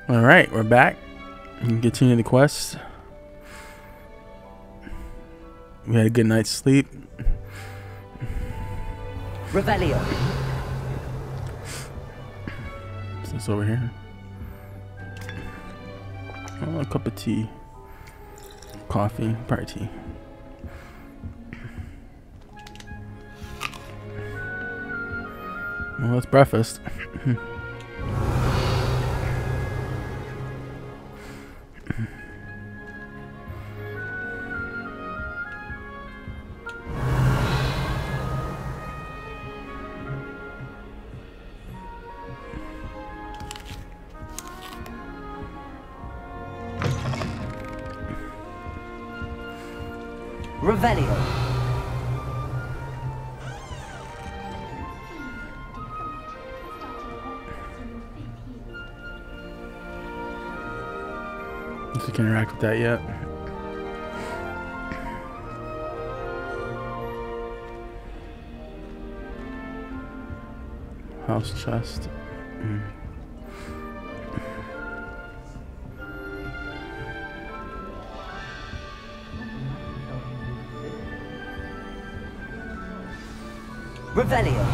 Alright, we're back. We can continue the quest. We had a good night's sleep. Revelio. What's this over here? Oh, a cup of tea. Coffee, probably tea. Well, that's breakfast. Revelio. If we can interact with that yet. House chest. Revelio.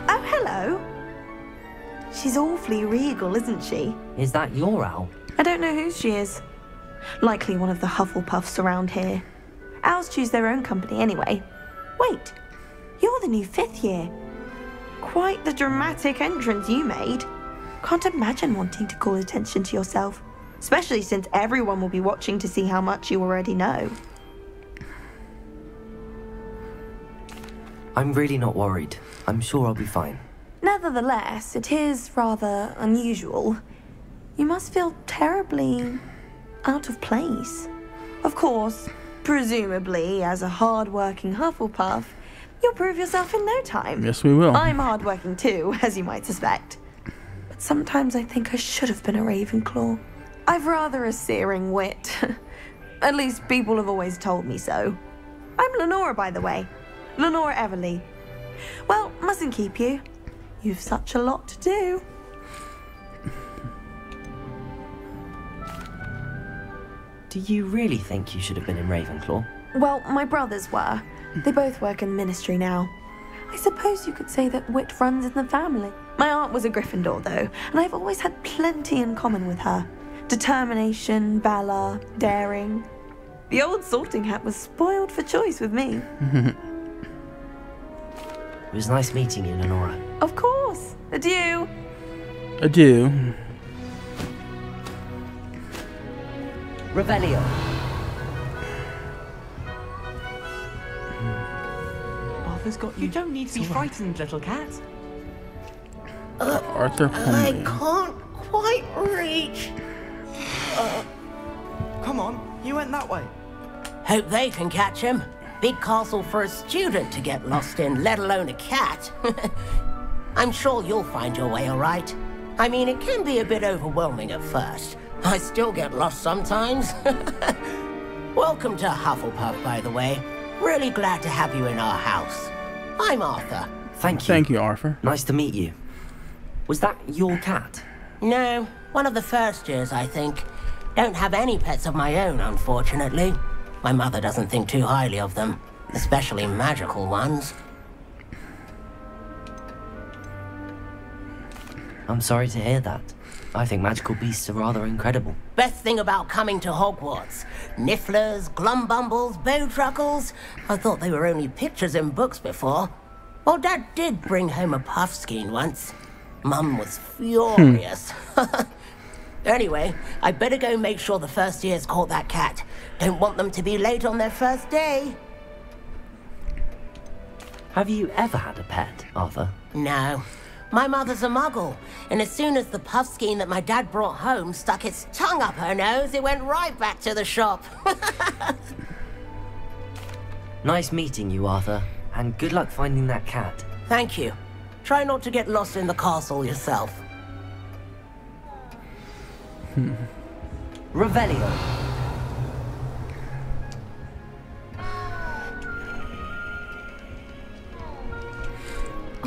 Oh, hello. She's awfully regal, isn't she? Is that your owl? I don't know who she is. Likely one of the Hufflepuffs around here. Owls choose their own company anyway. Wait, you're the new 5th year. Quite the dramatic entrance you made. Can't imagine wanting to call attention to yourself, especially since everyone will be watching to see how much you already know. I'm really not worried. I'm sure I'll be fine. Nevertheless, it is rather unusual. You must feel terribly out of place. Of course, presumably, as a hard-working Hufflepuff, you'll prove yourself in no time. Yes, we will. I'm hard-working too, as you might suspect. But sometimes I think I should have been a Ravenclaw. I've rather a searing wit. At least people have always told me so. I'm Lenora, by the way. Lenora Everly. Well, mustn't keep you. You've such a lot to do. Do you really think you should have been in Ravenclaw? Well, my brothers were. They both work in ministry now. I suppose you could say that wit runs in the family. My aunt was a Gryffindor, though, and I've always had plenty in common with her. Determination, valor, daring. The old sorting hat was spoiled for choice with me. It was nice meeting you, Lenora. Of course. Adieu. Adieu. Revelio. Arthur's got you. You don't need to be frightened, little cat. Arthur I Pullman. can't quite reach. Come on, you went that way. Hope they can catch him. Big castle for a student to get lost in, let alone a cat. I'm sure you'll find your way all right. I mean, it can be a bit overwhelming at first. I still get lost sometimes. Welcome to Hufflepuff, by the way. Really glad to have you in our house. I'm Arthur. Thank you. Thank you, Arthur. Nice to meet you. Was that your cat? No, one of the first years, I think. Don't have any pets of my own, unfortunately. My mother doesn't think too highly of them, especially magical ones. I'm sorry to hear that. I think magical beasts are rather incredible. Best thing about coming to Hogwarts. Nifflers, glumbumbles, bowtruckles. I thought they were only pictures in books before. Well, Dad did bring home a puffskein once. Mum was furious. Anyway, I better go make sure the first years caught that cat. Don't want them to be late on their first day. Have you ever had a pet, Arthur? No. My mother's a muggle, and as soon as the puffskein that my dad brought home stuck its tongue up her nose, it went right back to the shop. Nice meeting you, Arthur, and good luck finding that cat. Thank you. Try not to get lost in the castle yourself. Revelio.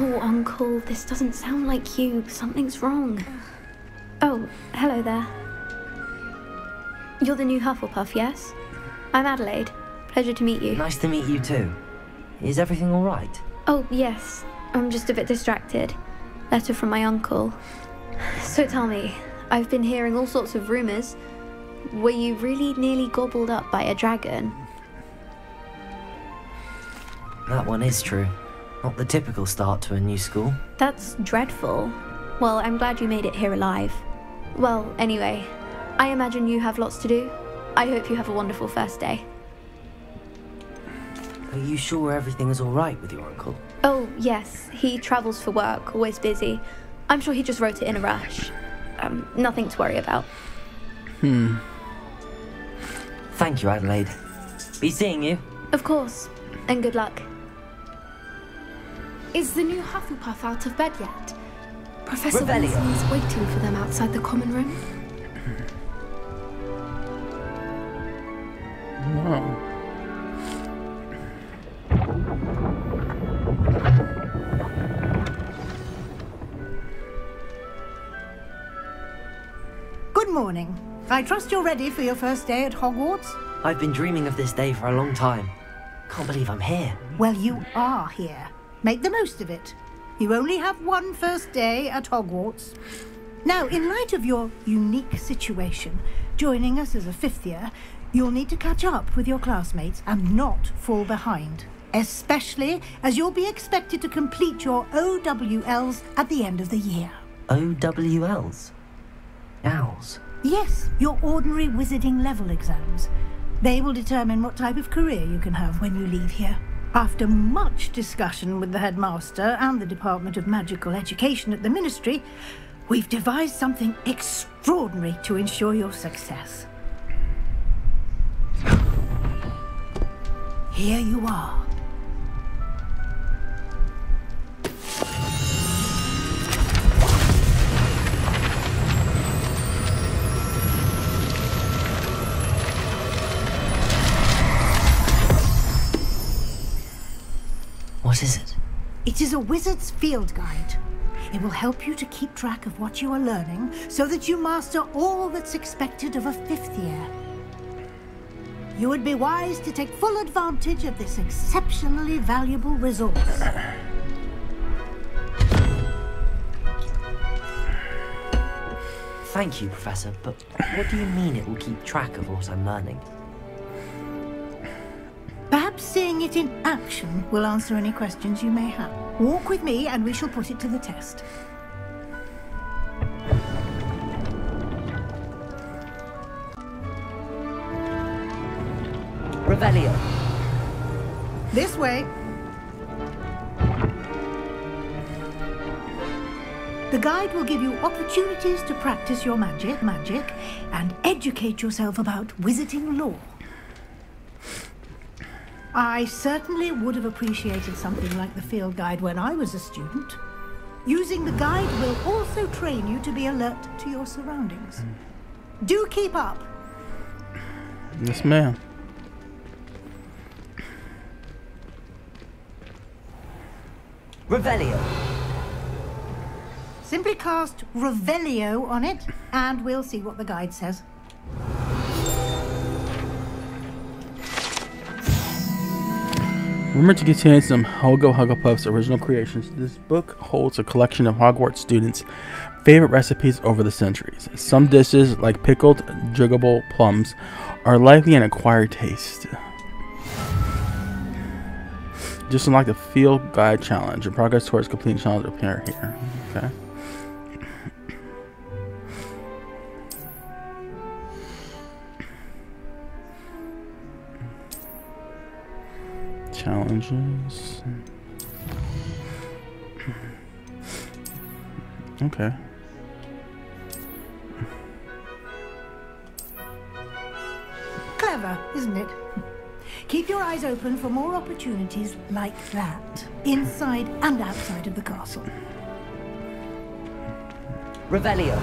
Oh, Uncle, this doesn't sound like you. Something's wrong. Oh, hello there. You're the new Hufflepuff, yes? I'm Adelaide. Pleasure to meet you. Nice to meet you too. Is everything all right? Oh, yes. I'm just a bit distracted. Letter from my uncle. So tell me, I've been hearing all sorts of rumours. Were you really nearly gobbled up by a dragon? That one is true. Not the typical start to a new school. That's dreadful. Well, I'm glad you made it here alive. Well, anyway, I imagine you have lots to do. I hope you have a wonderful first day. Are you sure everything is all right with your uncle? Oh, yes. He travels for work, always busy. I'm sure he just wrote it in a rush. Nothing to worry about. Thank you, Adelaide. Be seeing you. Of course. And good luck. Is the new Hufflepuff out of bed yet? Professor Revelio. Weasley is waiting for them outside the common room. Wow. Good morning. I trust you're ready for your first day at Hogwarts? I've been dreaming of this day for a long time. Can't believe I'm here. Well, you are here. Make the most of it. You only have one first day at Hogwarts. Now, in light of your unique situation, joining us as a fifth year, you'll need to catch up with your classmates and not fall behind. Especially as you'll be expected to complete your OWLs at the end of the year. OWLs? Owls? Yes, your ordinary wizarding level exams. They will determine what type of career you can have when you leave here. After much discussion with the headmaster and the Department of Magical Education at the Ministry, we've devised something extraordinary to ensure your success. Here you are. What is it? It is a wizard's field guide. It will help you to keep track of what you are learning so that you master all that's expected of a fifth year. You would be wise to take full advantage of this exceptionally valuable resource. Thank you, Professor, but what do you mean it will keep track of what I'm learning? Perhaps seeing it in action will answer any questions you may have. Walk with me and we shall put it to the test. Revelio. This way. The guide will give you opportunities to practice your magic, and educate yourself about wizarding lore. I certainly would have appreciated something like the field guide when I was a student. Using the guide will also train you to be alert to your surroundings. Do keep up. Yes, ma'am. Revelio. Simply cast Revelio on it, and we'll see what the guide says. Rumored to contain some Helga Hugglepuff's original creations, this book holds a collection of Hogwarts students' favorite recipes over the centuries. Some dishes, like pickled juggable plums, are likely an acquired taste. Just unlike the Field Guide Challenge, your progress towards completing challenge will appear here. Okay. Challenges. Okay. Clever, isn't it? Keep your eyes open for more opportunities like that, inside and outside of the castle. Revelio.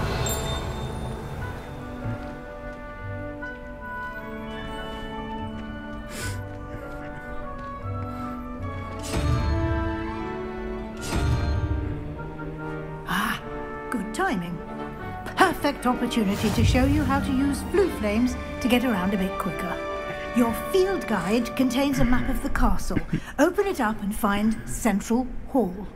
timing. Perfect opportunity to show you how to use flue flames to get around a bit quicker. Your field guide contains a map of the castle. Open it up and find Central Hall.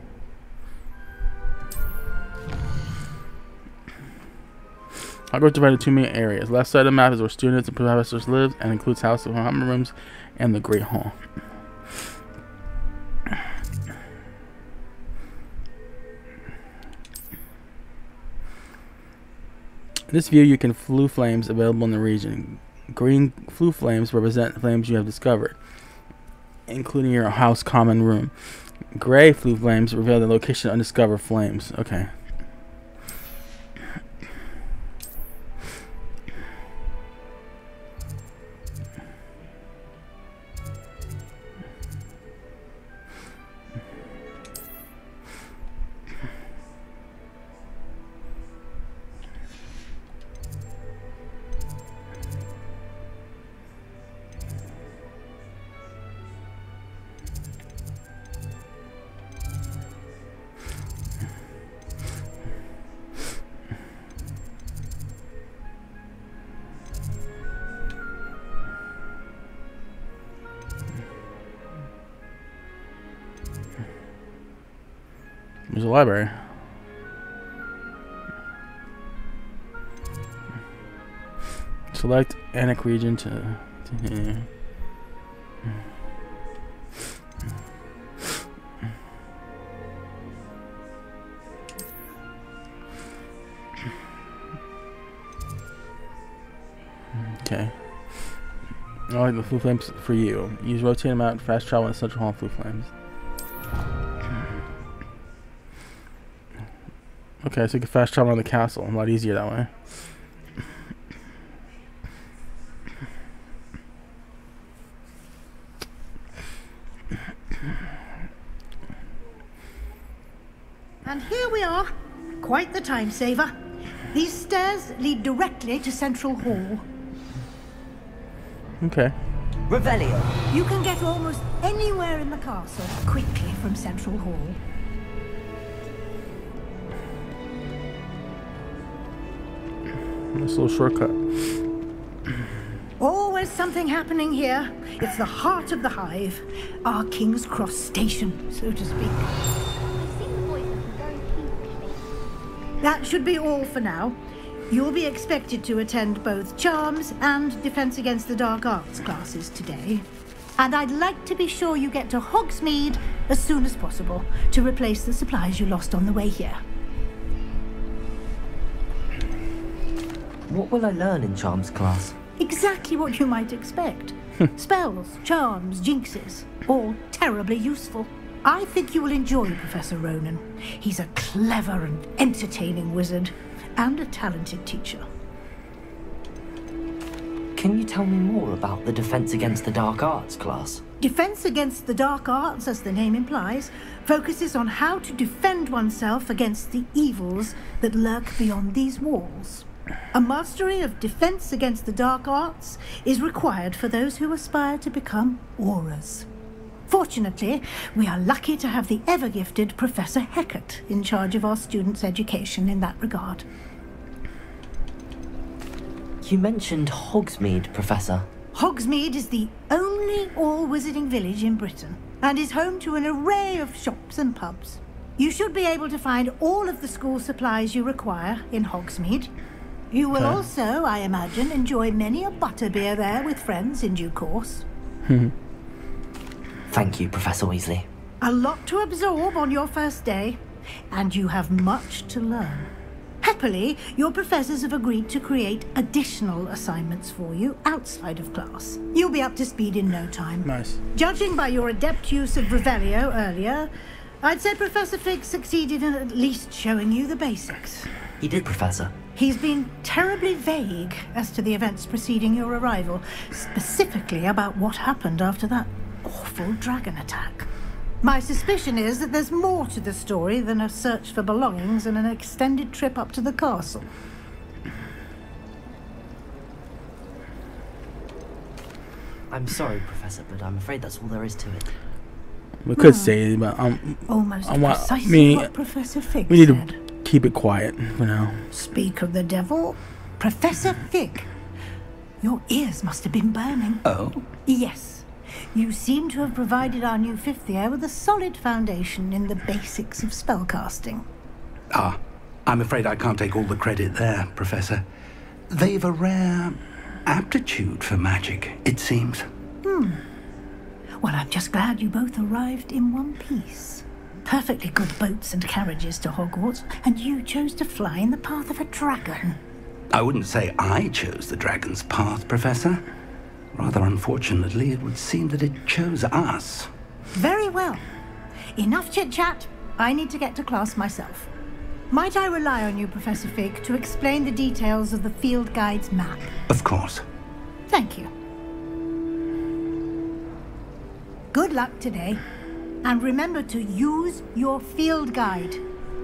Hogwarts divided into two main areas. Left side of the map is where students and professors live and includes House of Common Rooms and the Great Hall. In this view, you can flue flames available in the region. Green flue flames represent flames you have discovered, including your house common room. Gray flue flames reveal the location of undiscovered flames. Okay. There's a library. Select Annex region to here. Okay. I like the flue flames for you. Use rotate them out, fast travel in Central Hall flue flames. Okay, so you can fast travel around the castle. A lot easier that way. And here we are. Quite the time saver. These stairs lead directly to Central Hall. Okay. Revelio. You can get almost anywhere in the castle quickly from Central Hall. Nice little shortcut. Always something happening here. It's the heart of the hive. Our King's Cross station, so to speak. That should be all for now. You'll be expected to attend both Charms and Defense Against the Dark Arts classes today. And I'd like to be sure you get to Hogsmeade as soon as possible to replace the supplies you lost on the way here. What will I learn in Charms class? Exactly what you might expect. Spells, charms, jinxes, all terribly useful. I think you will enjoy Professor Ronan. He's a clever and entertaining wizard, and a talented teacher. Can you tell me more about the Defense Against the Dark Arts class? Defense Against the Dark Arts, as the name implies, focuses on how to defend oneself against the evils that lurk beyond these walls. A mastery of Defense Against the Dark Arts is required for those who aspire to become auras. Fortunately, we are lucky to have the ever-gifted Professor Hecat in charge of our students' education in that regard. You mentioned Hogsmeade, Professor. Hogsmeade is the only all-wizarding village in Britain and is home to an array of shops and pubs. You should be able to find all of the school supplies you require in Hogsmeade. You will also, I imagine, enjoy many a butterbeer there with friends in due course. Thank you, Professor Weasley. A lot to absorb on your first day, and you have much to learn. Happily, your professors have agreed to create additional assignments for you outside of class. You'll be up to speed in no time. Nice. Judging by your adept use of Revelio earlier, I'd say Professor Fig succeeded in at least showing you the basics. He did, Professor. He's been terribly vague as to the events preceding your arrival, specifically about what happened after that awful dragon attack. My suspicion is that there's more to the story than a search for belongings and an extended trip up to the castle. I'm sorry, Professor, but I'm afraid that's all there is to it. We could say it, but Almost precisely what Professor Fig we need said. to keep it quiet for now. Speak of the devil. Professor Fig. Your ears must have been burning. Oh? Yes. You seem to have provided our new fifth year with a solid foundation in the basics of spellcasting. Ah, I'm afraid I can't take all the credit there, Professor. They've a rare aptitude for magic, it seems. Well, I'm just glad you both arrived in one piece. Perfectly good boats and carriages to Hogwarts, and you chose to fly in the path of a dragon. I wouldn't say I chose the dragon's path, Professor. Rather unfortunately, it would seem that it chose us. Very well. Enough chit-chat. I need to get to class myself. Might I rely on you, Professor Fig, to explain the details of the field guide's map? Of course. Thank you. Good luck today. And remember to use your field guide.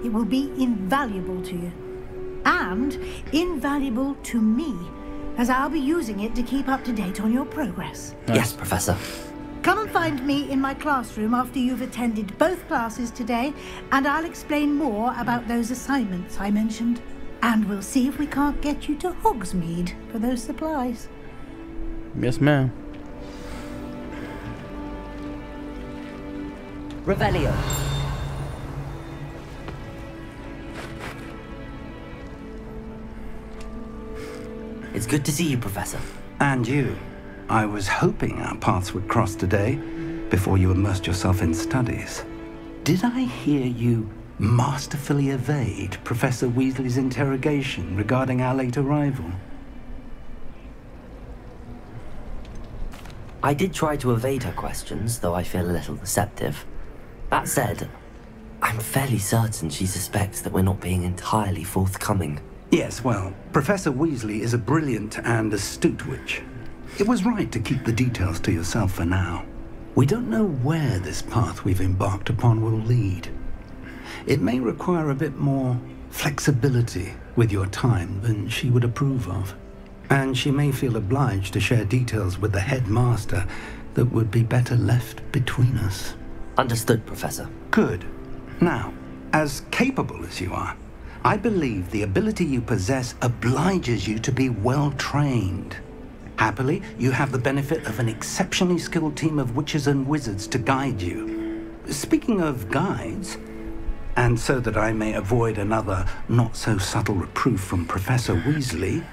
It will be invaluable to you. And invaluable to me, as I'll be using it to keep up to date on your progress. Yes, Professor. Come and find me in my classroom after you've attended both classes today, and I'll explain more about those assignments I mentioned. And we'll see if we can't get you to Hogsmeade for those supplies. Yes, ma'am. Revelio. It's good to see you, Professor. And you. I was hoping our paths would cross today, before you immersed yourself in studies. Did I hear you masterfully evade Professor Weasley's interrogation regarding our late arrival? I did try to evade her questions, though I feel a little deceptive. That said, I'm fairly certain she suspects that we're not being entirely forthcoming. Yes, well, Professor Weasley is a brilliant and astute witch. It was right to keep the details to yourself for now. We don't know where this path we've embarked upon will lead. It may require a bit more flexibility with your time than she would approve of. And she may feel obliged to share details with the headmaster that would be better left between us. Understood, Professor. Good. Now, as capable as you are, I believe the ability you possess obliges you to be well trained. Happily, you have the benefit of an exceptionally skilled team of witches and wizards to guide you. Speaking of guides, and so that I may avoid another not-so-subtle reproof from Professor Weasley,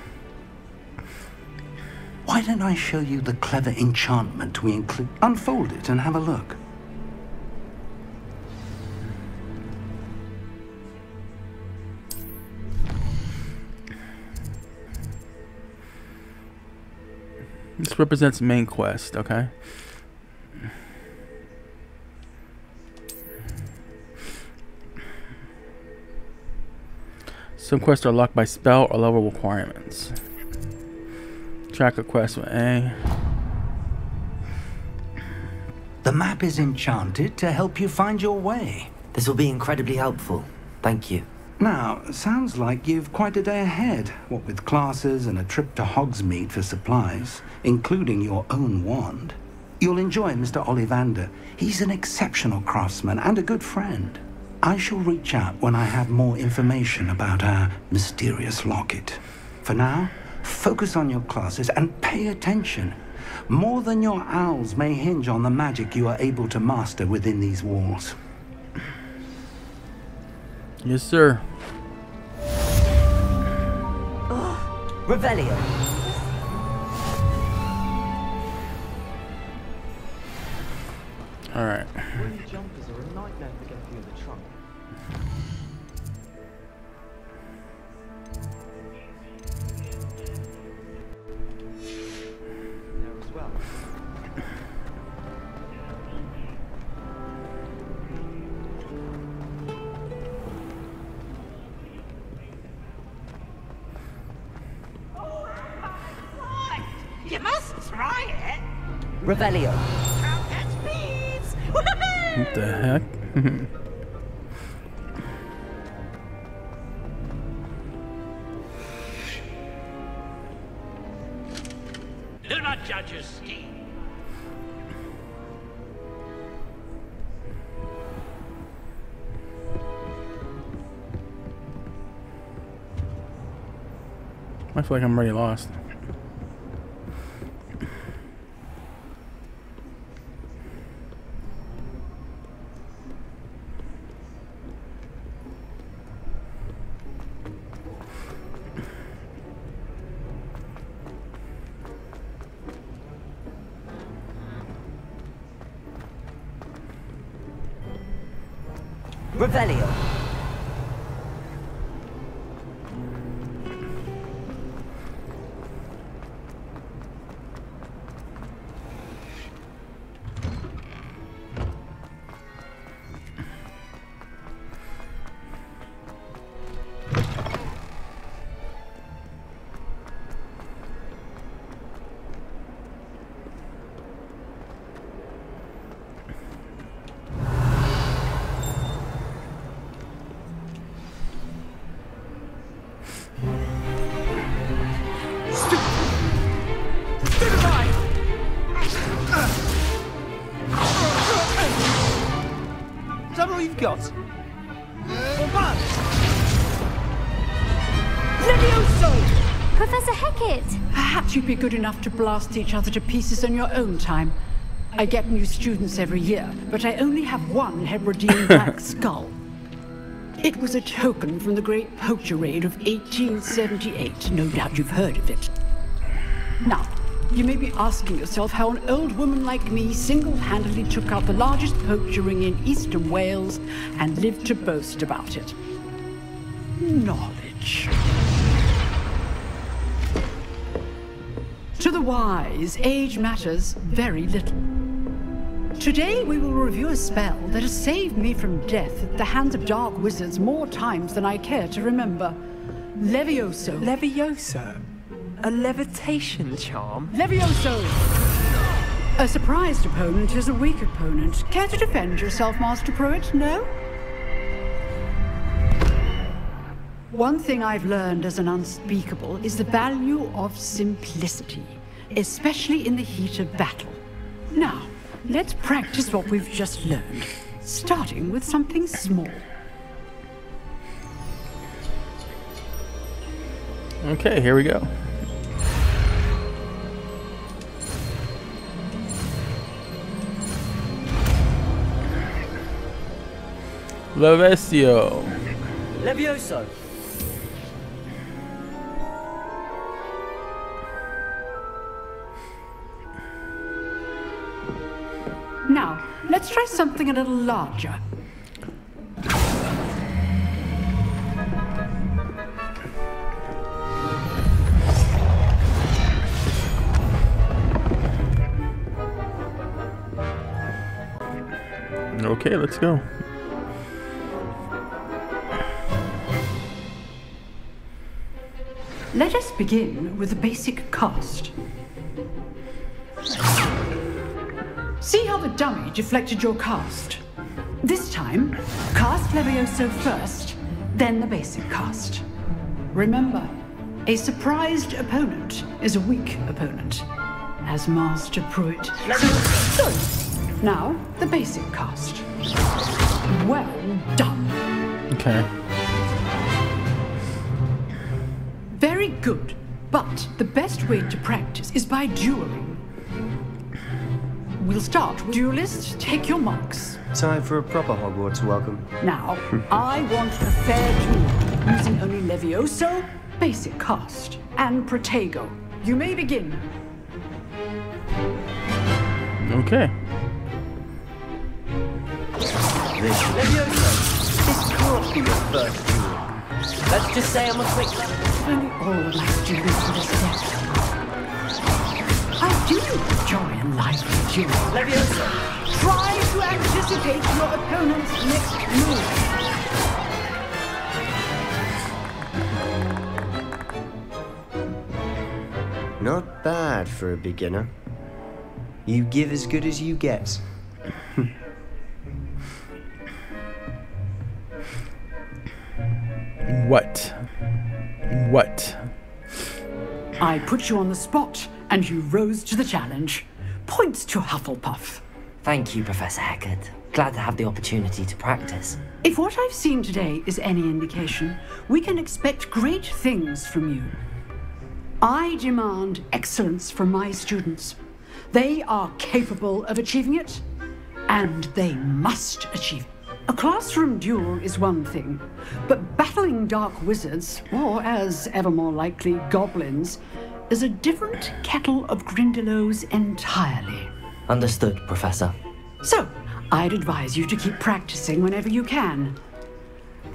why don't I show you the clever enchantment we include? Unfold it and have a look. This represents main quest, okay? Some quests are locked by spell or level requirements. Track a quest with A. The map is enchanted to help you find your way. This will be incredibly helpful. Thank you. Now, sounds like you've quite a day ahead, what with classes and a trip to Hogsmeade for supplies, including your own wand. You'll enjoy Mr. Ollivander. He's an exceptional craftsman and a good friend. I shall reach out when I have more information about our mysterious locket. For now, focus on your classes and pay attention. More than your owls may hinge on the magic you are able to master within these walls. Yes, sir. Revelio. All right. Woolly jumpers are a nightmare to get through the trunk. There as well. You must try it. Revelio. Trumpet, please. What the heck? Do not judge your steam. feel like I'm already lost. Revelio. Is that all you've got? LEVIOSO! Professor Hecat! Perhaps you'd be good enough to blast each other to pieces on your own time. I get new students every year, but I only have one Hebridean black skull. It was a token from the Great Poacher Raid of 1878. No doubt you've heard of it. Now, you may be asking yourself how an old woman like me single-handedly took out the largest poacher ring in eastern Wales and lived to boast about it. Knowledge. To the wise, age matters very little. Today we will review a spell that has saved me from death at the hands of dark wizards more times than I care to remember. LEVIOSO. LEVIOSO? A levitation charm? LEVIOSO! A surprised opponent is a weak opponent. Care to defend yourself, Master Pruitt? No? One thing I've learned as an unspeakable is the value of simplicity, especially in the heat of battle. Now, let's practice what we've just learned, starting with something small. Okay, here we go. LEVIOSO. LEVIOSO. Now, let's try something a little larger. Okay, let's go. Let us begin with the basic cast. See how the dummy deflected your cast? This time, cast LEVIOSO first, then the basic cast. Remember, a surprised opponent is a weak opponent, as Master Pruitt. So, now, the basic cast. Well done. Okay. Very good, but the best way to practice is by dueling. We'll start with duelists. Take your marks. Time for a proper Hogwarts welcome. Now, I want a fair duel, using only LEVIOSO, basic cast, and Protego. You may begin. Okay. LEVIOSO, this can't be your first duel. Let's just say I'm a quick learner. And we all like duels to this depth. I do enjoy a lively duel. LEVIOSO. Try to anticipate your opponent's next move. Not bad for a beginner. You give as good as you get. What? I put you on the spot, and you rose to the challenge. Points to Hufflepuff. Thank you, Professor Hecat. Glad to have the opportunity to practice. If what I've seen today is any indication, we can expect great things from you. I demand excellence from my students. They are capable of achieving it, and they must achieve it. A classroom duel is one thing, but battling dark wizards, or as ever more likely, goblins, is a different kettle of Grindylows entirely. Understood, Professor. So, I'd advise you to keep practicing whenever you can.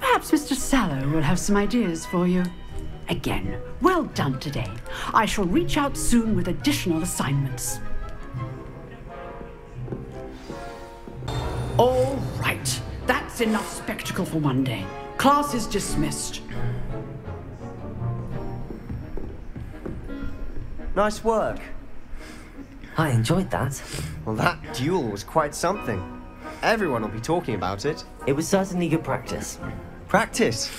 Perhaps Mr. Sallow will have some ideas for you. Again, well done today. I shall reach out soon with additional assignments. All right. That's enough spectacle for one day. Class is dismissed. Nice work. I enjoyed that. Well, that duel was quite something. Everyone will be talking about it. It was certainly good practice. Practice?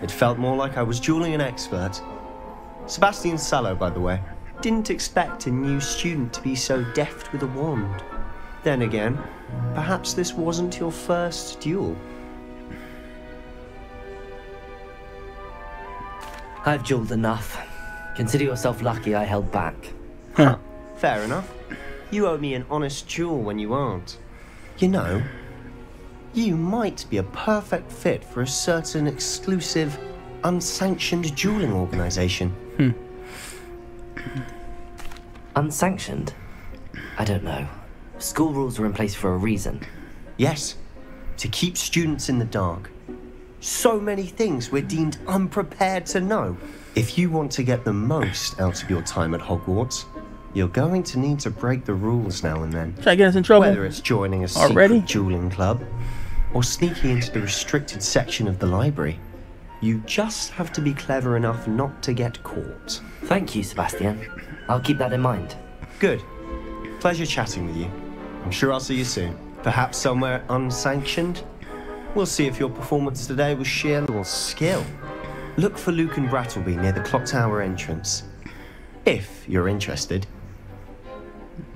It felt more like I was dueling an expert. Sebastian Sallow, by the way. Didn't expect a new student to be so deft with a wand. Then again, perhaps this wasn't your first duel. I've dueled enough. Consider yourself lucky I held back. Huh. Fair enough. You owe me an honest duel when you aren't. You know, you might be a perfect fit for a certain exclusive, unsanctioned dueling organization. Unsanctioned? I don't know. School rules are in place for a reason. Yes, to keep students in the dark. So many things we're deemed unprepared to know. If you want to get the most out of your time at Hogwarts, you're going to need to break the rules now and then. Try to get us in trouble. Whether it's joining a secret dueling club or sneaking into the restricted section of the library, you just have to be clever enough not to get caught. Thank you, Sebastian. I'll keep that in mind. Good. Pleasure chatting with you. I'm sure I'll see you soon. Perhaps somewhere unsanctioned? We'll see if your performance today was sheer skill. Look for Luke and Brattleby near the clock tower entrance. If you're interested.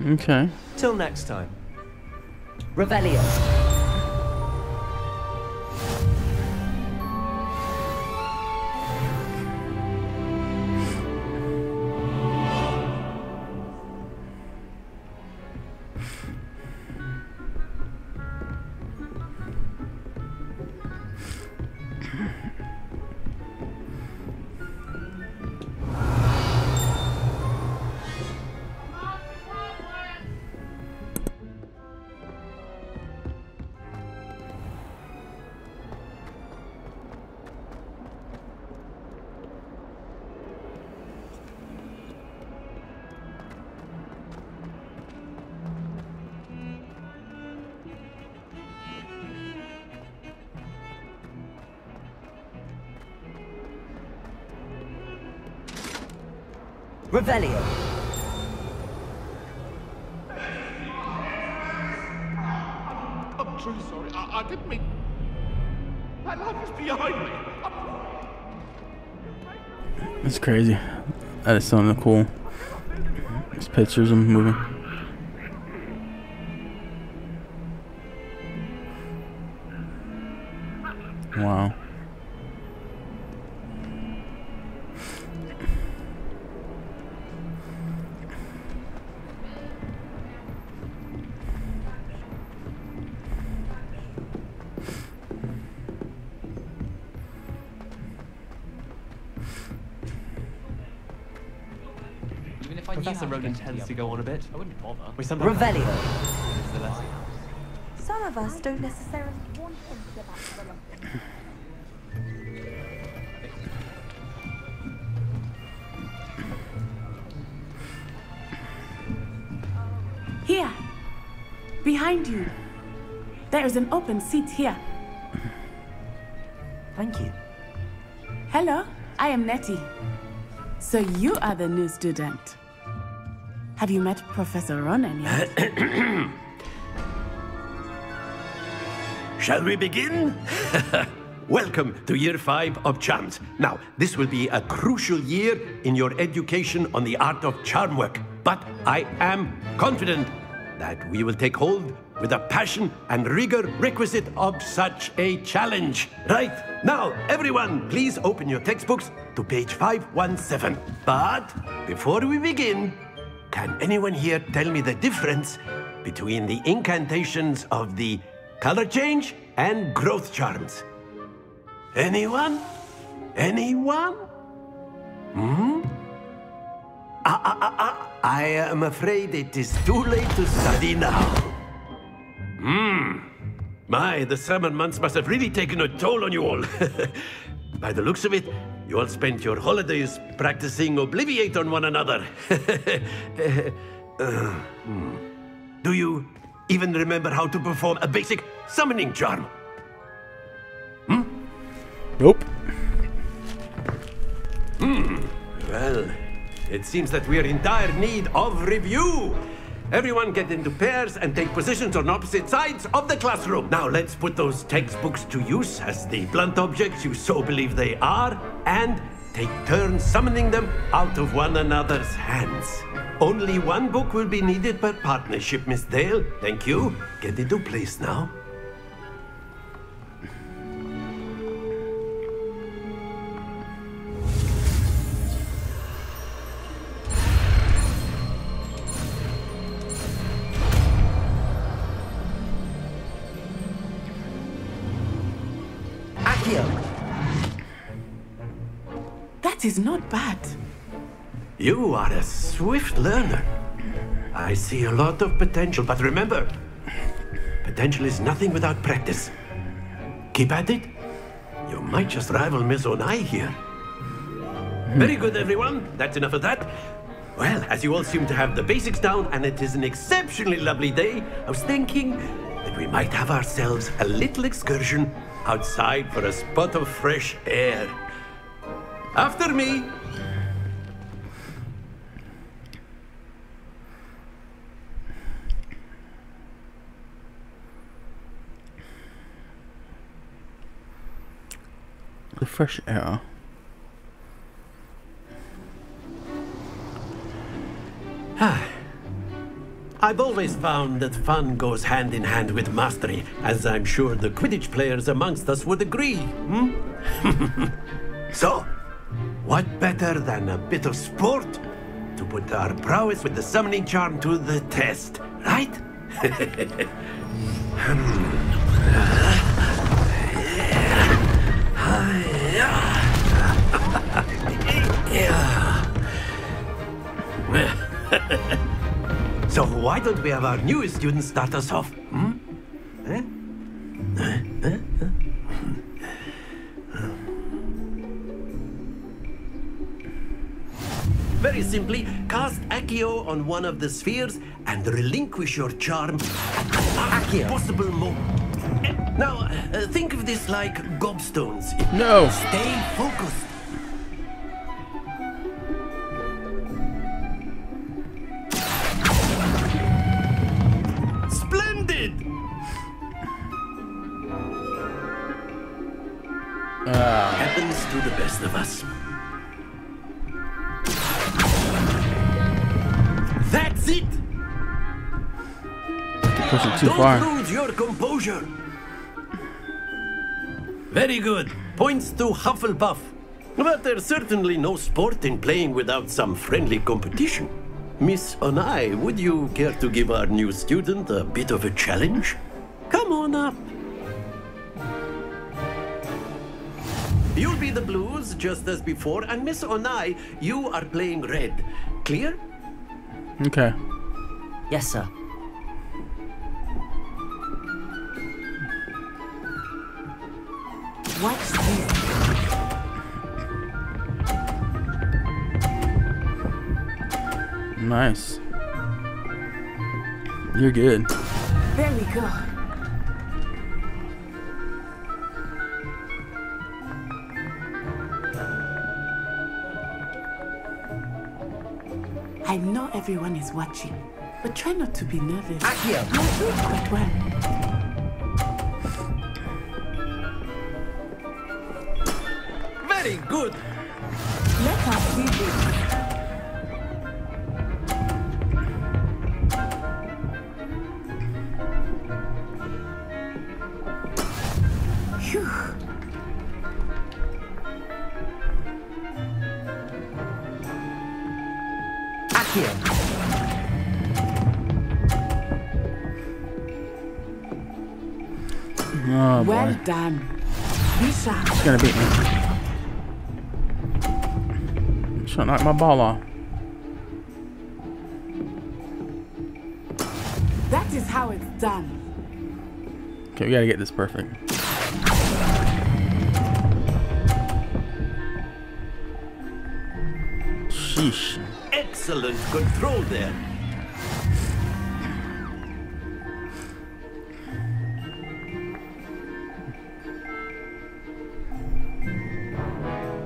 Okay. Till next time. Revelio. Revelio. I'm truly sorry. I didn't mean... That life is behind me. That's crazy. That is something cool. These pictures of moving. Wow. Professor Ronan tends to go on a bit. I wouldn't bother. Revelio. Some of us don't necessarily want him to get back to the Olympics. Here, behind you. There is an open seat here. Thank you. Hello, I am Nettie. So you are the new student. Have you met Professor Ronan yet? Shall we begin? Welcome to Year 5 of Charms. Now, this will be a crucial year in your education on the art of charm work, but I am confident that we will take hold with the passion and rigor requisite of such a challenge. Right, now, everyone, please open your textbooks to page 517. But before we begin, can anyone here tell me the difference between the incantations of the color change and growth charms? Anyone? Anyone? Hmm? I am afraid it is too late to study now. The summer months must have really taken a toll on you all. By the looks of it, you all spent your holidays practicing Obliviate on one another. Do you even remember how to perform a basic summoning charm? Nope. Well, it seems that we are in dire need of review. Everyone get into pairs and take positions on opposite sides of the classroom. Now let's put those textbooks to use as the blunt objects you so believe they are, and take turns summoning them out of one another's hands. Only one book will be needed per partnership, Miss Dale. Thank you. Get into place now. That is not bad. You are a swift learner. I see a lot of potential, but remember, potential is nothing without practice. Keep at it. You might just rival Miss Onai here. Very good, everyone. That's enough of that. Well, as you all seem to have the basics down, and it is an exceptionally lovely day, I was thinking that we might have ourselves a little excursion outside for a spot of fresh air. After me. The fresh air. I've always found that fun goes hand in hand with mastery, as I'm sure the Quidditch players amongst us would agree. So, what better than a bit of sport to put our prowess with the summoning charm to the test, right? So why don't we have our newest student start us off? Very simply, cast ACCIO on one of the spheres and relinquish your charm at a possible moment. Now, think of this like gobstones. No. Stay focused. Splendid! Happens to the best of us. That's it! Push it too far. Don't lose your composure. Very good. Points to Hufflepuff. But there's certainly no sport in playing without some friendly competition. Miss Onai, would you care to give our new student a bit of a challenge? Come on up. You'll be the blues, just as before, and Miss Onai, you are playing red. Clear? Okay. Yes, sir. Watch this. Nice. You're good. Very good. I know everyone is watching, but try not to be nervous. ACCIO! You're doing quite well. Very good. Let us see this. Oh, well boy. done. Be sharp. He's gonna beat me. I'm trying to knock my ball off. That is how it's done. Okay, we gotta get this perfect. Sheesh. Excellent control there.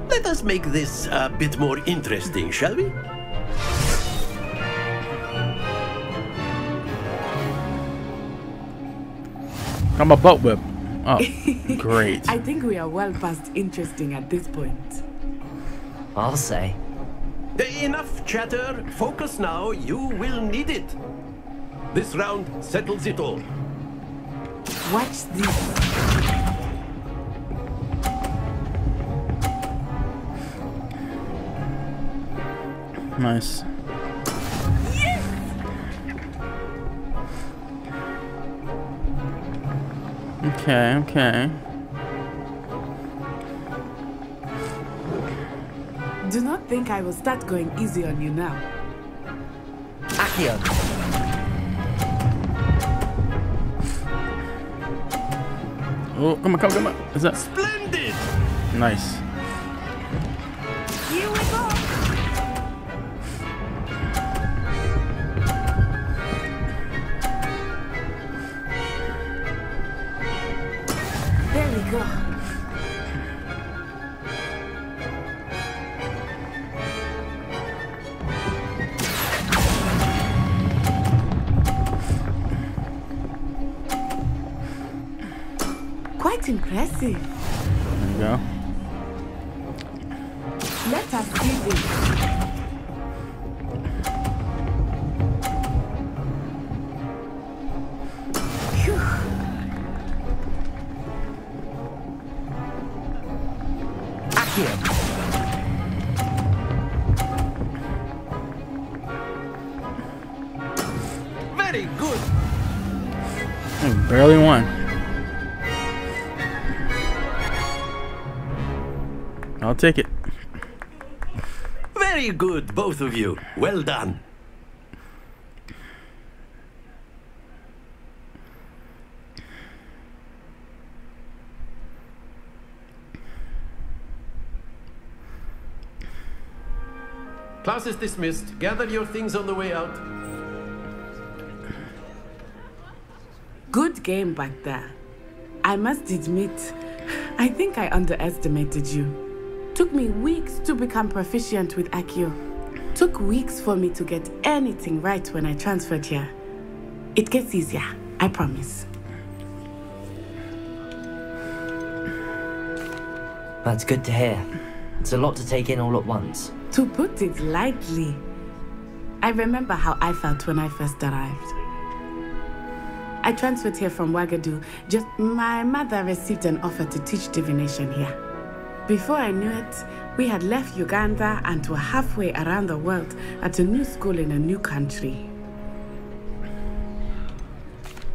Let us make this a bit more interesting, shall we? I'm a butt whip. Oh, great. I think we are well past interesting at this point. I'll say. Enough chatter. Focus now. You will need it. This round settles it all. Watch this. Nice. Okay, okay. Do not think I will start going easy on you now. Accio. Oh, come on, come on. Is that splendid? Nice. Here we go. There we go. Quite impressive. There you go. Let us see this. Phew. Accio. Very good. I barely won. I'll take it. Very good, both of you. Well done. Class is dismissed. Gather your things on the way out. Good game back there. I must admit, I think I underestimated you. Took me weeks to become proficient with ACCIO. Took weeks for me to get anything right when I transferred here. It gets easier, I promise. That's good to hear. It's a lot to take in all at once. To put it lightly, I remember how I felt when I first arrived. I transferred here from Ouagadougou. Just my mother received an offer to teach divination here. Before I knew it, we had left Uganda and were halfway around the world at a new school in a new country.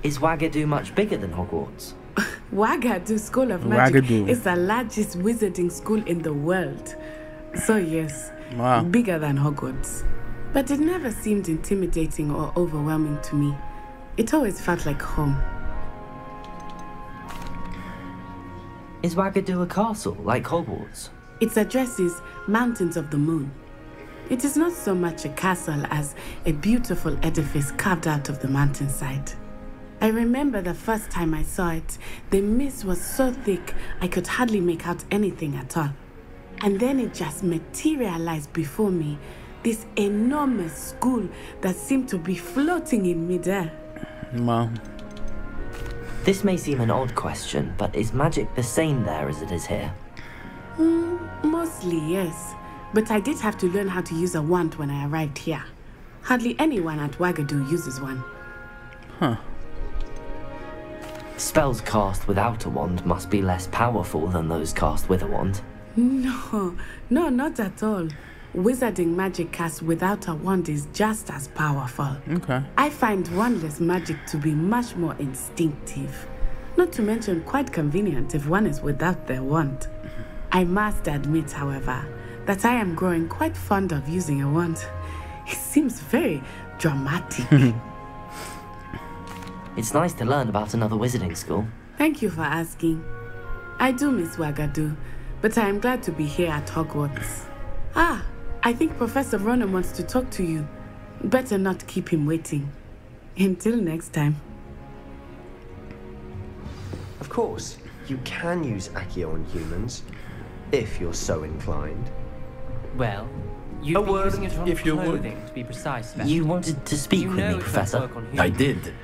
Is Ouagadougou much bigger than Hogwarts? Ouagadougou School of Magic is the largest wizarding school in the world. So yes, wow. Bigger than Hogwarts. But it never seemed intimidating or overwhelming to me. It always felt like home. Is Ouagadougou a castle, like Hogwarts? Its address is Mountains of the Moon. It is not so much a castle as a beautiful edifice carved out of the mountainside. I remember the first time I saw it, the mist was so thick I could hardly make out anything at all. And then it just materialized before me, this enormous school that seemed to be floating in midair. Wow. This may seem an odd question, but is magic the same there as it is here? Mostly, yes. But I did have to learn how to use a wand when I arrived here. Hardly anyone at Ouagadougou uses one. Huh. Spells cast without a wand must be less powerful than those cast with a wand. No, not at all. Wizarding magic cast without a wand is just as powerful. Okay. I find wandless magic to be much more instinctive. Not to mention quite convenient if one is without their wand. I must admit, however, that I am growing quite fond of using a wand. It seems very dramatic. It's nice to learn about another wizarding school. Thank you for asking. I do miss Wagadu, but I am glad to be here at Hogwarts. Ah, I think Professor Ronan wants to talk to you. Better not keep him waiting. Until next time. Of course, you can use ACCIO on humans, if you're so inclined. Well, you've been using it on clothing, to be precise. You wanted to speak with me, Professor? I did.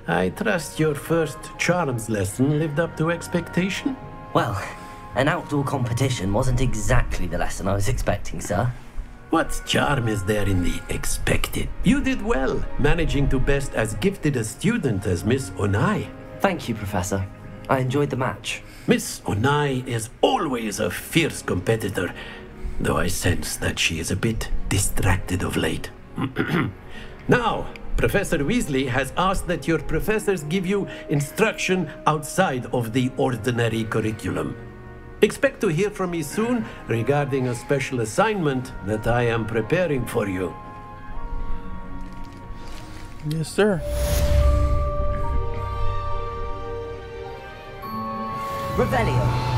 I trust your first charms lesson lived up to expectation? Well, an outdoor competition wasn't exactly the lesson I was expecting, sir. What charm is there in the expected? You did well, managing to best as gifted a student as Miss Onai. Thank you, Professor. I enjoyed the match. Miss Onai is always a fierce competitor, though I sense that she is a bit distracted of late. Now, Professor Weasley has asked that your professors give you instruction outside of the ordinary curriculum. Expect to hear from me soon regarding a special assignment that I am preparing for you. Yes, sir. Revelio.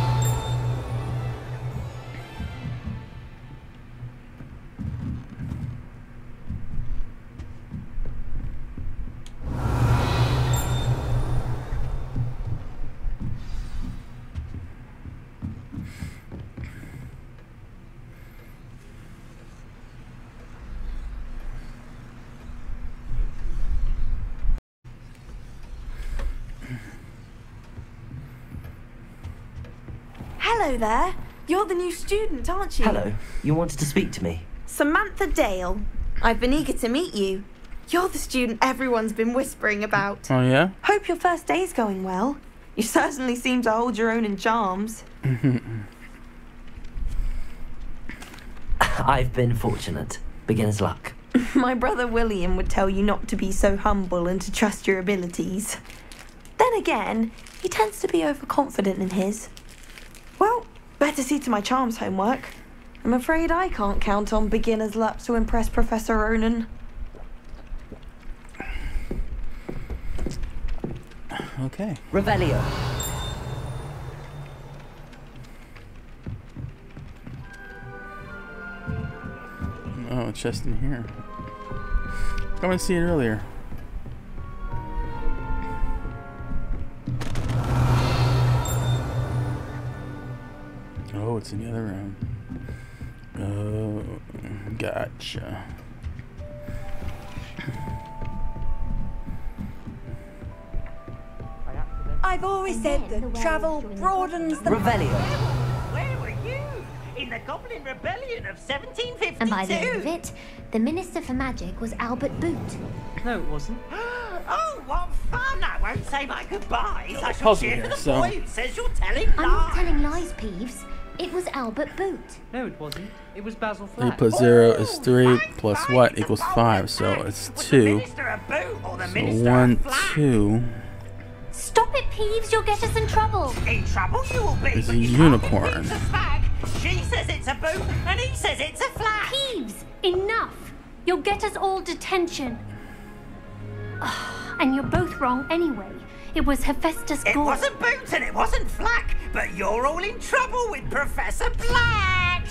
Hello there. You're the new student, aren't you? Hello. You wanted to speak to me? Samantha Dale. I've been eager to meet you. You're the student everyone's been whispering about. Oh, yeah? Hope your first day's going well. You certainly seem to hold your own in charms. I've been fortunate. Beginner's luck. My brother William would tell you not to be so humble and to trust your abilities. Then again, he tends to be overconfident in his. Well, better see to my charms homework. I'm afraid I can't count on beginner's luck to impress Professor Ronan. Okay. Revelio. Oh, it's just in here. Come and see it earlier. Oh, it's in the other room. Oh, gotcha. I've always said that travel broadens the... Revelio. Where were you? In the Goblin Rebellion of 1752? And by the end of it, the Minister for Magic was Albert Boot. No, it wasn't. Oh, what fun! I won't say my goodbyes. I shall puzzle cheer for here, the so- boy who says you're telling lies. I'm not telling lies, Peeves. It was Albert Boot. No, it wasn't. It was Basil 3 Flack. plus 0 is 3 plus what equals 5, so it's 2. So 1, 2. Stop it, Peeves. You'll get us in trouble. In trouble you will be. It's a unicorn. She says it's a boot, and he says it's a flag. Peeves, enough. You'll get us all detention. And you're both wrong anyway. It was Hephaestus It Gore. wasn't Boot and it wasn't Flack, but you're all in trouble with Professor Black.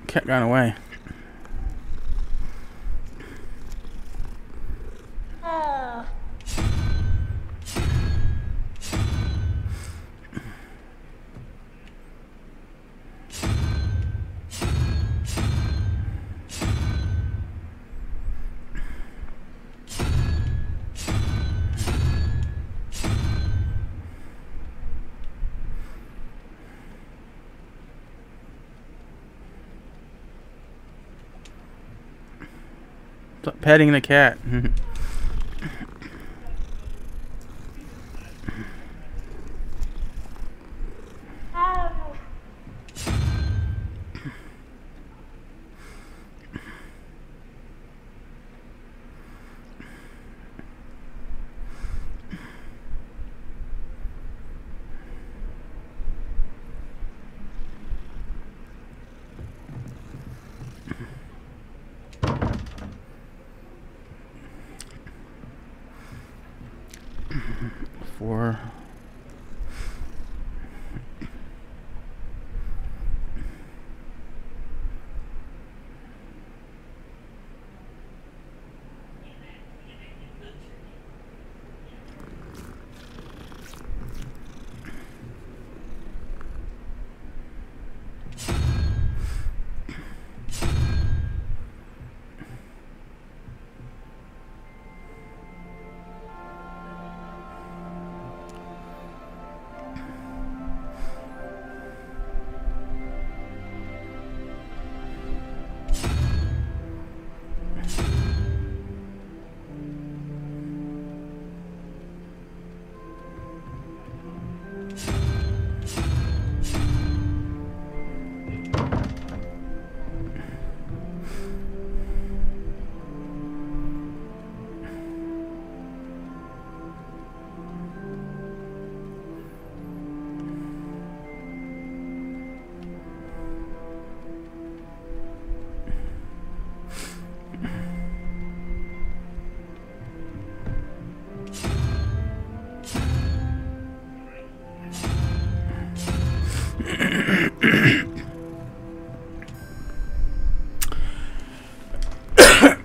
Cat got away. Stop petting the cat. For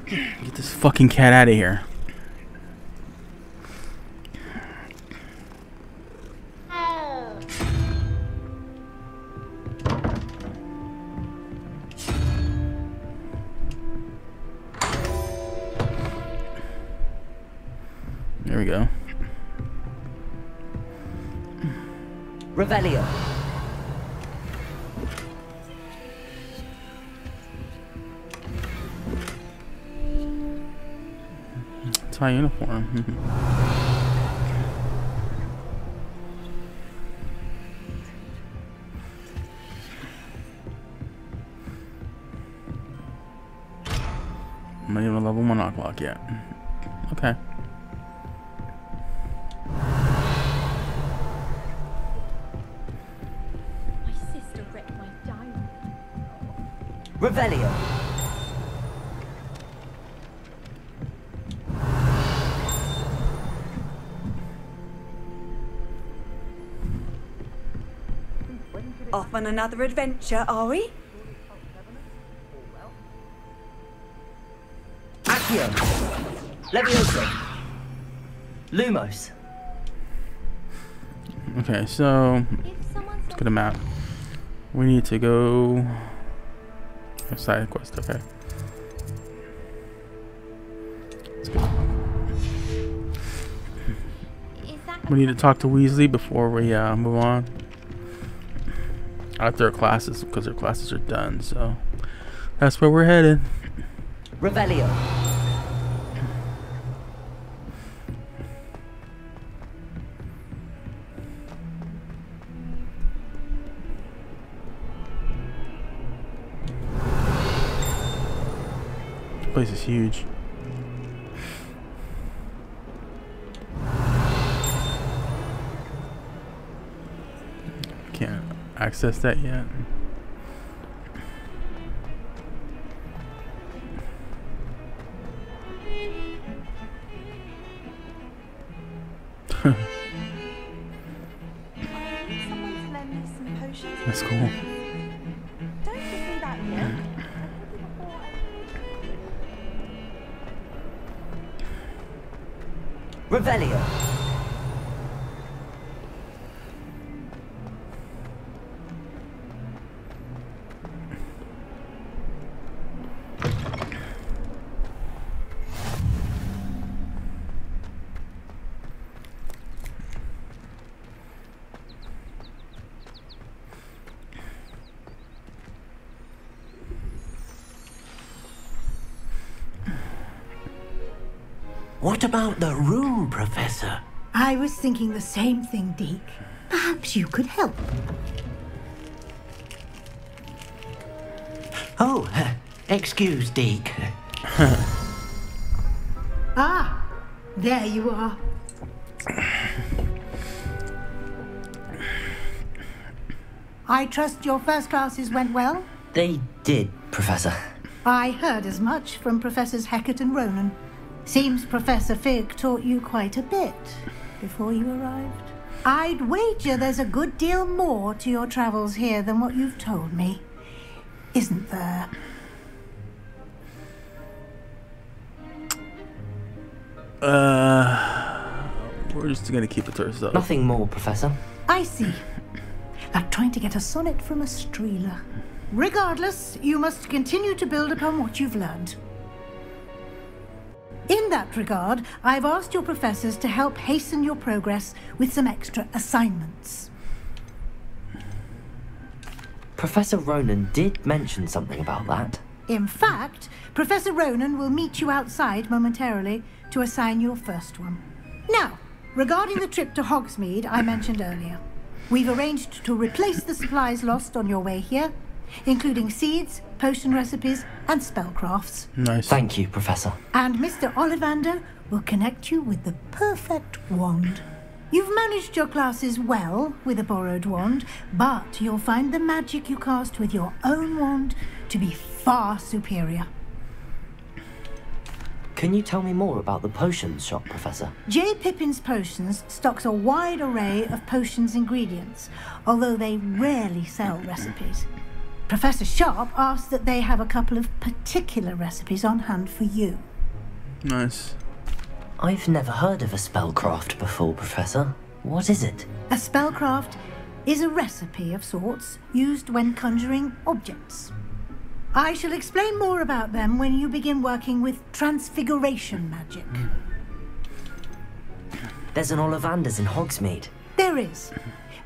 get this fucking cat out of here. There we go. Revelio. It's my uniform. I'm not even level 1 o'clock yet. Okay. My sister wrecked my diamond. Revelio. Off on another adventure, are we? ACCIO. LEVIOSO. Lumos. Okay, so let's get a map. We need to go side quest. Okay. Let's go. We need to talk to Weasley before we move on. After our classes, because their classes are done, so that's where we're headed. Revelio. This place is huge. Can't access that yet. That's cool. Don't give me that look. Revelio. What about the room, Professor? I was thinking the same thing, Deke. Perhaps you could help. Oh, excuse, Deke. Ah, there you are. I trust your first classes went well? They did, Professor. I heard as much from Professors Hecat and Ronan. Seems Professor Fig taught you quite a bit before you arrived. I'd wager there's a good deal more to your travels here than what you've told me. Isn't there? We're just gonna keep it to ourselves. Nothing more, Professor. I see. Like trying to get a sonnet from a streeler. Regardless, you must continue to build upon what you've learned. In that regard, I've asked your professors to help hasten your progress with some extra assignments. Professor Ronan did mention something about that. In fact, Professor Ronan will meet you outside momentarily to assign your first one. Now, regarding the trip to Hogsmeade I mentioned earlier, we've arranged to replace the supplies lost on your way here, including seeds, potion recipes, and spellcrafts. Nice. Thank you, Professor. And Mr. Ollivander will connect you with the perfect wand. You've managed your classes well with a borrowed wand, but you'll find the magic you cast with your own wand to be far superior. Can you tell me more about the potions shop, Professor? J. Pippin's Potions stocks a wide array of potions ingredients, although they rarely sell recipes. Professor Sharp asked that they have a couple of particular recipes on hand for you. Nice. I've never heard of a spellcraft before, Professor. What is it? A spellcraft is a recipe of sorts used when conjuring objects. I shall explain more about them when you begin working with transfiguration magic. There's an Ollivander's in Hogsmeade. There is.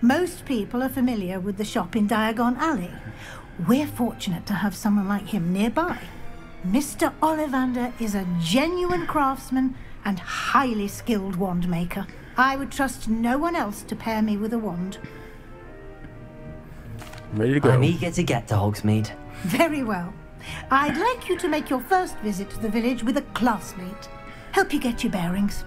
Most people are familiar with the shop in Diagon Alley. We're fortunate to have someone like him nearby. Mr. Ollivander is a genuine craftsman and highly skilled wand maker. I would trust no one else to pair me with a wand. Ready to go. I'm eager to get to Hogsmeade. Very well. I'd like you to make your first visit to the village with a classmate. Help you get your bearings.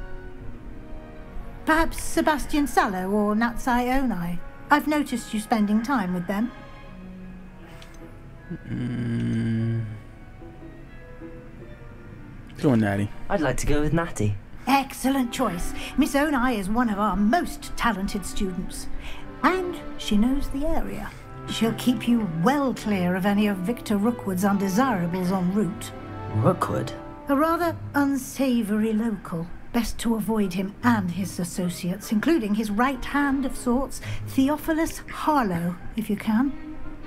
Perhaps Sebastian Sallow or Natsai Onai. I've noticed you spending time with them. Go on, Natty. I'd like to go with Natty. Excellent choice. Miss Onai is one of our most talented students. And she knows the area. She'll keep you well clear of any of Victor Rookwood's undesirables en route. Rookwood? A rather unsavory local. Best to avoid him and his associates, including his right hand of sorts, Theophilus Harlow, if you can.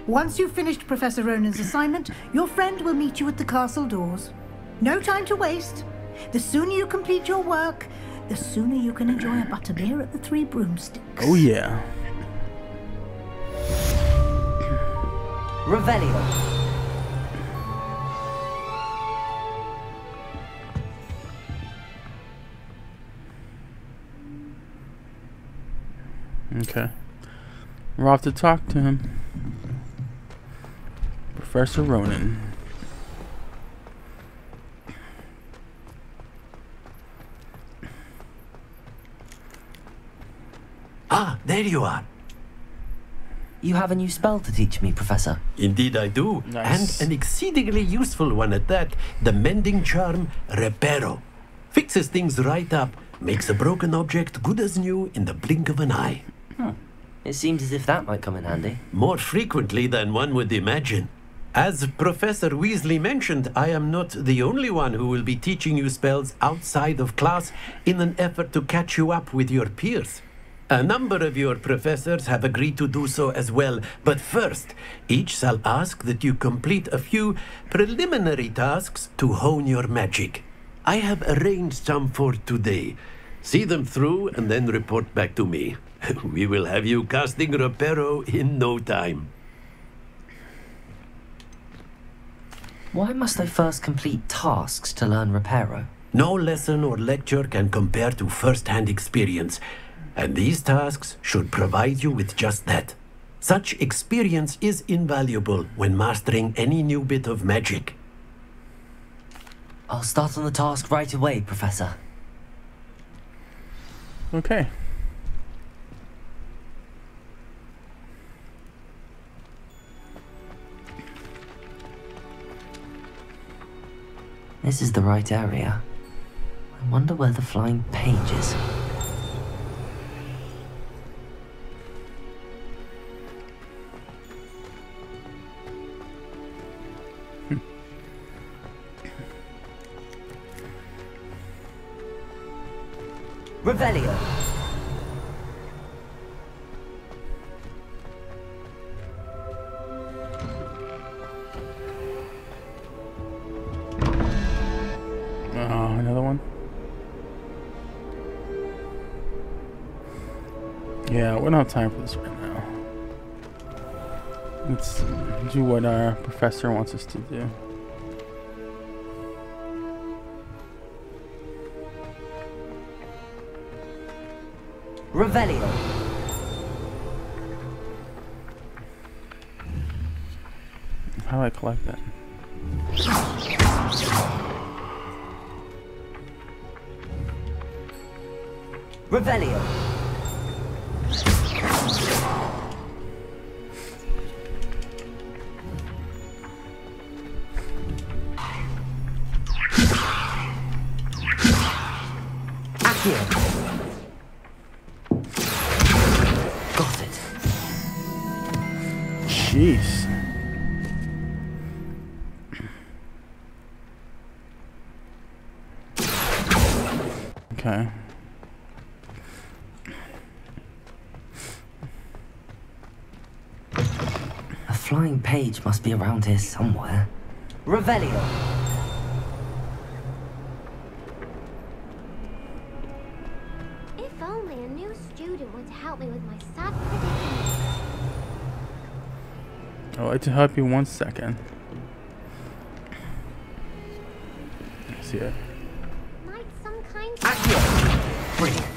Once you've finished Professor Ronan's assignment, your friend will meet you at the castle doors. No time to waste. The sooner you complete your work, the sooner you can enjoy a butterbeer at the Three Broomsticks. Oh yeah. Revelio. Okay. We're off to talk to him. Professor Ronan. Ah, there you are. You have a new spell to teach me, Professor. Indeed I do. Nice. And an exceedingly useful one at that. The mending charm, REPARO. Fixes things right up, makes a broken object good as new in the blink of an eye. It seems as if that might come in handy. More frequently than one would imagine. As Professor Weasley mentioned, I am not the only one who will be teaching you spells outside of class in an effort to catch you up with your peers. A number of your professors have agreed to do so as well, but first, each shall ask that you complete a few preliminary tasks to hone your magic. I have arranged some for today. See them through and then report back to me. We will have you casting REPARO in no time. Why must I first complete tasks to learn REPARO? No lesson or lecture can compare to first-hand experience, and these tasks should provide you with just that. Such experience is invaluable when mastering any new bit of magic. I'll start on the task right away, Professor. Okay. This is the right area. I wonder where the flying page is. Revelio. Another one. Yeah, we don't have time for this right now. Let's do what our professor wants us to do. Revelio. How do I collect that? Revelio. ACCIO. Got it. Jeez. Okay. A flying page must be around here somewhere. Revelio. If only a new student would help me with my sad predicament. I'd like to help you 1 second. See it. Might some kind ACCIO. Brilliant.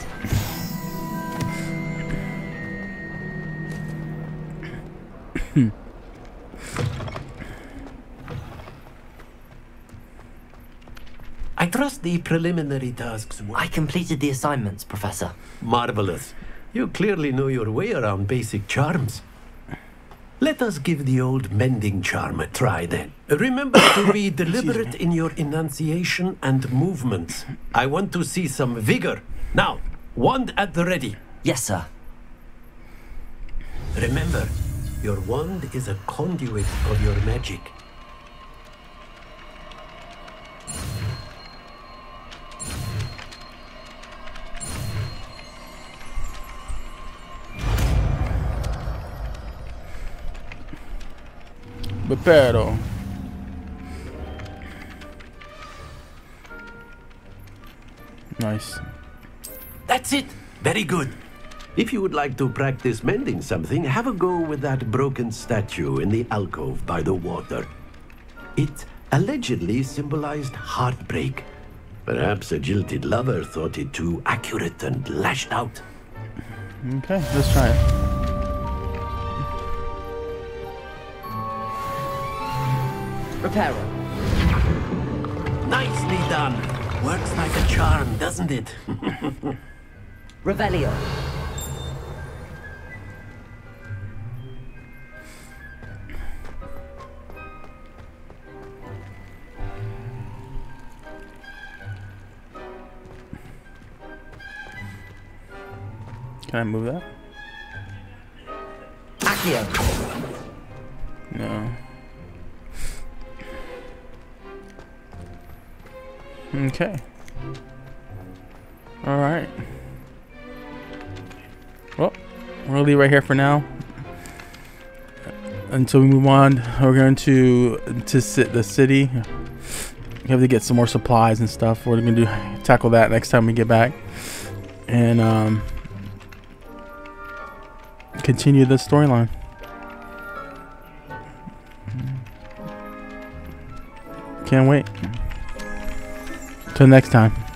I trust the preliminary tasks were... I completed the assignments, Professor. Marvelous. You clearly know your way around basic charms. Let us give the old mending charm a try then. Remember to be deliberate in your enunciation and movements. I want to see some vigor. Now, wand at the ready. Yes, sir. Remember, your wand is a conduit of your magic. REPARO. Nice. That's it. Very good. If you would like to practice mending something, have a go with that broken statue in the alcove by the water. It allegedly symbolized heartbreak. Perhaps a jilted lover thought it too accurate and lashed out. Okay, let's try it. REPARO. Nicely done. Works like a charm, doesn't it? Revelio. Can I move that? ACCIO. No. Okay. Alright. Well, we're gonna leave right here for now. Until we move on, we're going to the city. We have to get some more supplies and stuff. We're gonna tackle that next time we get back. And continue the storyline. Can't wait. Until next time.